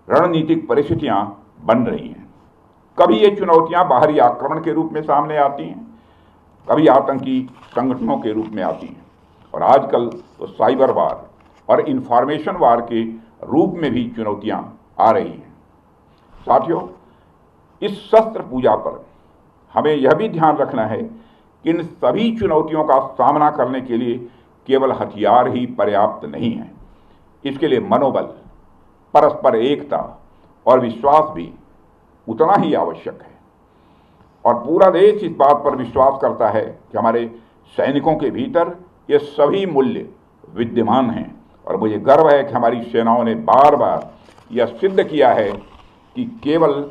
रणनीतिक परिस्थितियां बन रही हैं। कभी ये चुनौतियां बाहरी आक्रमण के रूप में सामने आती हैं, कभी आतंकी संगठनों के रूप में आती हैं, और आजकल तो साइबर वार और इंफॉर्मेशन वार के रूप में भी चुनौतियां आ रही हैं। साथियों, इस शस्त्र पूजा पर हमें यह भी ध्यान रखना है कि इन सभी चुनौतियों का सामना करने के लिए केवल हथियार ही पर्याप्त नहीं है। इसके लिए मनोबल, परस्पर एकता और विश्वास भी उतना ही आवश्यक है। और पूरा देश इस बात पर विश्वास करता है कि हमारे सैनिकों के भीतर ये सभी मूल्य विद्यमान हैं, और मुझे गर्व है कि हमारी सेनाओं ने बार बार यह सिद्ध किया है कि केवल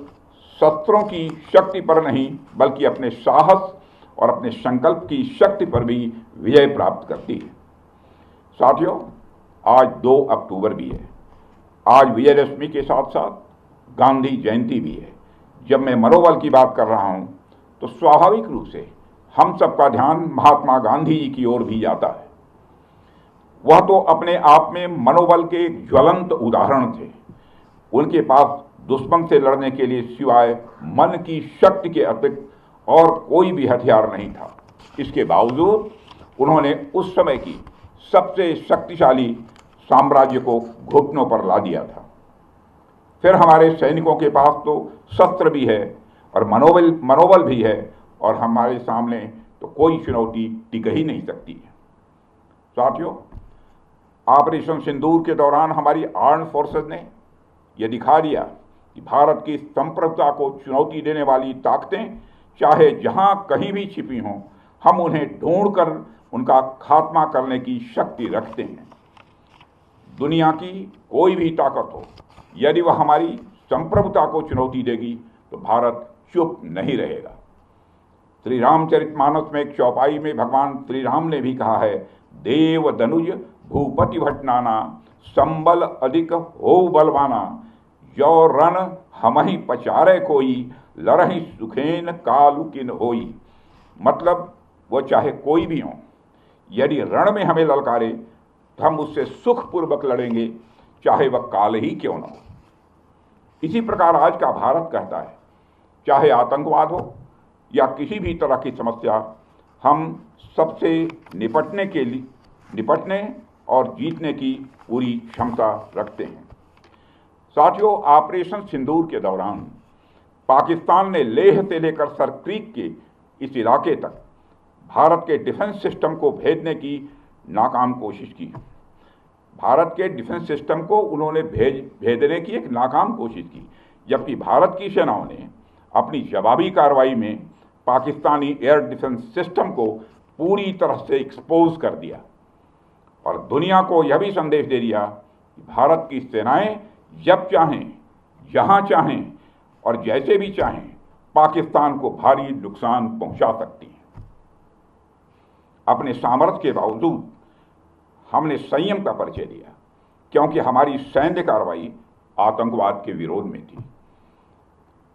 शस्त्रों की शक्ति पर नहीं, बल्कि अपने साहस और अपने संकल्प की शक्ति पर भी विजय प्राप्त करती है। साथियों, आज 2 अक्टूबर भी है। आज विजयदशमी के साथ साथ गांधी जयंती भी है। जब मैं मनोबल की बात कर रहा हूं, तो स्वाभाविक रूप से हम सबका ध्यान महात्मा गांधी जी की ओर भी जाता है। वह तो अपने आप में मनोबल के ज्वलंत उदाहरण थे। उनके पास दुश्मन से लड़ने के लिए सिवाय मन की शक्ति के अतिरिक्त और कोई भी हथियार नहीं था। इसके बावजूद उन्होंने उस समय की सबसे शक्तिशाली साम्राज्य को घुटनों पर ला दिया था। फिर हमारे सैनिकों के पास तो शस्त्र भी है और मनोबल भी है, और हमारे सामने तो कोई चुनौती टिक ही नहीं सकती है। साथियों, ऑपरेशन सिंदूर के दौरान हमारी आर्म फोर्सेस ने यह दिखा दिया कि भारत की संप्रभुता को चुनौती देने वाली ताकतें चाहे जहां कहीं भी छिपी हों, हम उन्हें ढूंढकर उनका खात्मा करने की शक्ति रखते हैं। दुनिया की कोई भी ताकत हो, यदि वह हमारी संप्रभुता को चुनौती देगी तो भारत चुप नहीं रहेगा। श्री रामचरितमानस में एक चौपाई में भगवान श्री राम ने भी कहा है, देव दनुज भूपति भट नाना, संबल अधिक हो बलवाना, जो रण हमहि पचारे कोई, लरहि सुखेन कालु किन होई। मतलब वो चाहे कोई भी हो, यदि रण में हमें ललकारे तो हम उससे सुखपूर्वक लड़ेंगे, चाहे वह काल ही क्यों न हो। इसी प्रकार आज का भारत कहता है, चाहे आतंकवाद हो या किसी भी तरह की समस्या, हम सबसे निपटने और जीतने की पूरी क्षमता रखते हैं। साथियों, ऑपरेशन सिंदूर के दौरान पाकिस्तान ने लेह से लेकर सरक्रीक के इस इलाके तक भारत के डिफेंस सिस्टम को भेदने की नाकाम कोशिश की। भारत के डिफेंस सिस्टम को उन्होंने भेदने की एक नाकाम कोशिश की, जबकि भारत की सेनाओं ने अपनी जवाबी कार्रवाई में पाकिस्तानी एयर डिफेंस सिस्टम को पूरी तरह से एक्सपोज कर दिया और दुनिया को यह भी संदेश दे दिया कि भारत की सेनाएं जब चाहें, जहां चाहें और जैसे भी चाहें पाकिस्तान को भारी नुकसान पहुंचा सकती हैं। अपने सामर्थ्य के बावजूद हमने संयम का परिचय दिया, क्योंकि हमारी सैन्य कार्रवाई आतंकवाद के विरोध में थी।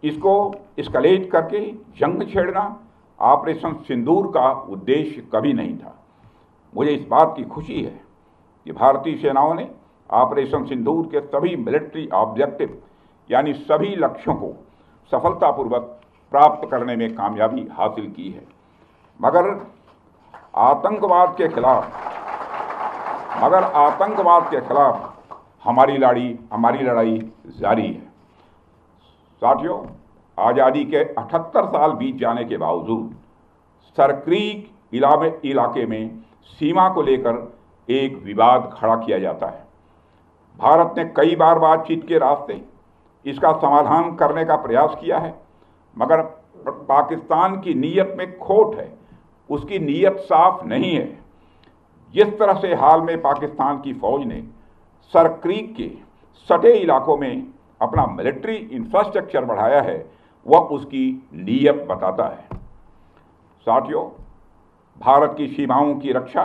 इसको एस्केलेट करके जंग छेड़ना ऑपरेशन सिंदूर का उद्देश्य कभी नहीं था। मुझे इस बात की खुशी है कि भारतीय सेनाओं ने ऑपरेशन सिंदूर के सभी मिलिट्री ऑब्जेक्टिव यानी सभी लक्ष्यों को सफलतापूर्वक प्राप्त करने में कामयाबी हासिल की है। मगर आतंकवाद के खिलाफ हमारी लड़ाई जारी है। साथियों, आज़ादी के 78 साल बीत जाने के बावजूद सरक्रीक इलाके में सीमा को लेकर एक विवाद खड़ा किया जाता है। भारत ने कई बार बातचीत के रास्ते इसका समाधान करने का प्रयास किया है, मगर पाकिस्तान की नीयत में खोट है, उसकी नीयत साफ नहीं है। जिस तरह से हाल में पाकिस्तान की फौज ने सरक्रीक के सटे इलाकों में अपना मिलिट्री इंफ्रास्ट्रक्चर बढ़ाया है, वह उसकी नीयत बताता है। साथियों, भारत की सीमाओं की रक्षा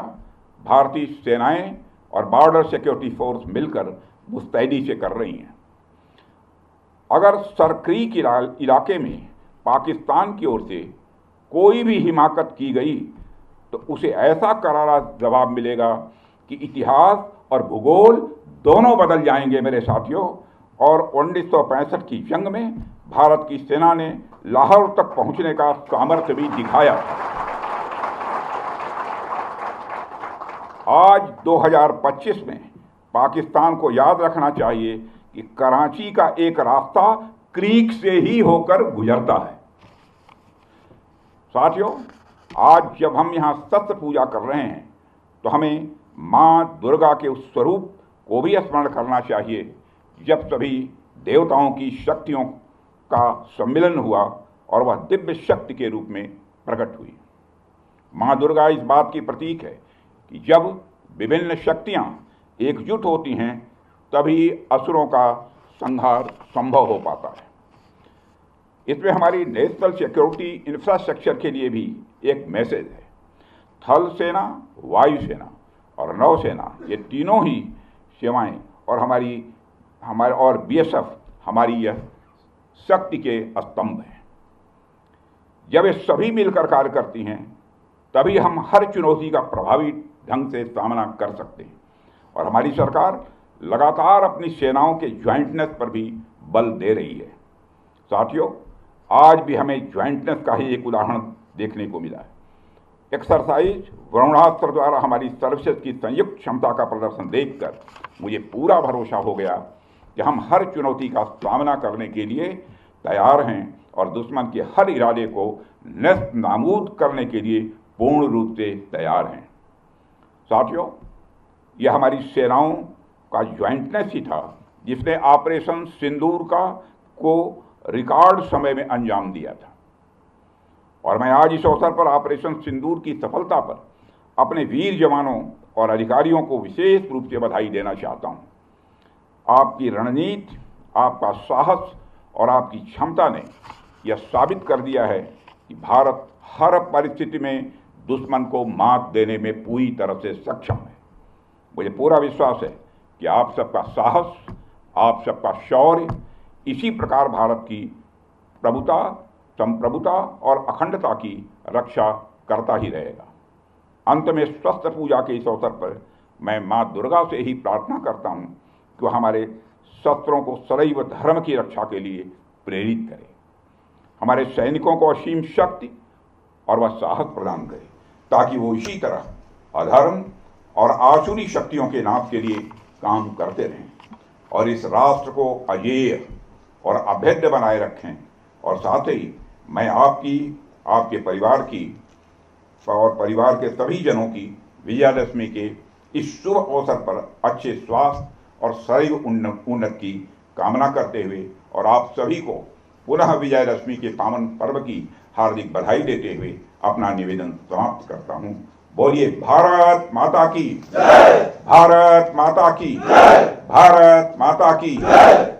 भारतीय सेनाएं और बॉर्डर सिक्योरिटी फोर्स मिलकर मुस्तैदी से कर रही हैं। अगर सरक्रीक इलाके में पाकिस्तान की ओर से कोई भी हिमाकत की गई तो उसे ऐसा करारा जवाब मिलेगा कि इतिहास और भूगोल दोनों बदल जाएंगे मेरे साथियों, और 1965 की जंग में भारत की सेना ने लाहौर तक पहुंचने का सामर्थ्य भी दिखाया। आज 2025 में पाकिस्तान को याद रखना चाहिए कि कराची का एक रास्ता क्रीक से ही होकर गुजरता है। साथियों, आज जब हम यहाँ शस्त्र पूजा कर रहे हैं तो हमें माँ दुर्गा के उस स्वरूप को भी स्मरण करना चाहिए जब सभी देवताओं की शक्तियों का सम्मिलन हुआ और वह दिव्य शक्ति के रूप में प्रकट हुई। माँ दुर्गा इस बात की प्रतीक है कि जब विभिन्न शक्तियाँ एकजुट होती हैं तभी असुरों का संहार संभव हो पाता है। इसमें हमारी नेशनल सिक्योरिटी इंफ्रास्ट्रक्चर के लिए भी एक मैसेज है। थल सेना, वायुसेना और नौसेना, ये तीनों ही सेवाएं और हमारे और बीएसएफ हमारी यह शक्ति के स्तंभ हैं। जब ये सभी मिलकर कार्य करती हैं तभी हम हर चुनौती का प्रभावी ढंग से सामना कर सकते हैं। और हमारी सरकार लगातार अपनी सेनाओं के ज्वाइंटनेस पर भी बल दे रही है। साथियों, आज भी हमें ज्वाइंटनेस का ही एक उदाहरण देखने को मिला है। एक्सरसाइज वरुणास्त्र द्वारा हमारी सर्विसेज की संयुक्त क्षमता का प्रदर्शन देखकर मुझे पूरा भरोसा हो गया कि हम हर चुनौती का सामना करने के लिए तैयार हैं और दुश्मन के हर इरादे को नेस्त नाबूद करने के लिए पूर्ण रूप से तैयार हैं। साथियों, यह हमारी सेनाओं का ज्वाइंटनेस ही था जिसने ऑपरेशन सिंदूर को रिकॉर्ड समय में अंजाम दिया था। और मैं आज इस अवसर पर ऑपरेशन सिंदूर की सफलता पर अपने वीर जवानों और अधिकारियों को विशेष रूप से बधाई देना चाहता हूं। आपकी रणनीति, आपका साहस और आपकी क्षमता ने यह साबित कर दिया है कि भारत हर परिस्थिति में दुश्मन को मात देने में पूरी तरह से सक्षम है। मुझे पूरा विश्वास है कि आप सबका साहस, आप सबका शौर्य इसी प्रकार भारत की प्रभुता, संप्रभुता और अखंडता की रक्षा करता ही रहेगा। अंत में शस्त्र पूजा के इस अवसर पर मैं माँ दुर्गा से ही प्रार्थना करता हूँ कि वह हमारे शस्त्रों को सदैव धर्म की रक्षा के लिए प्रेरित करे, हमारे सैनिकों को असीम शक्ति और वह साहस प्रदान करे ताकि वो इसी तरह अधर्म और आसुरी शक्तियों के नाश के लिए काम करते रहें और इस राष्ट्र को अजेय और अभेद्य बनाए रखें। और साथ ही मैं आपकी, आपके परिवार की और परिवार के सभी जनों की विजयादशमी के इस शुभ अवसर पर अच्छे स्वास्थ्य और सदैव उन्नति की कामना करते हुए और आप सभी को पुनः विजयादशमी के पावन पर्व की हार्दिक बधाई देते हुए अपना निवेदन समाप्त करता हूँ। बोलिए भारत माता की जय, भारत माता की जय, भारत माता की जय।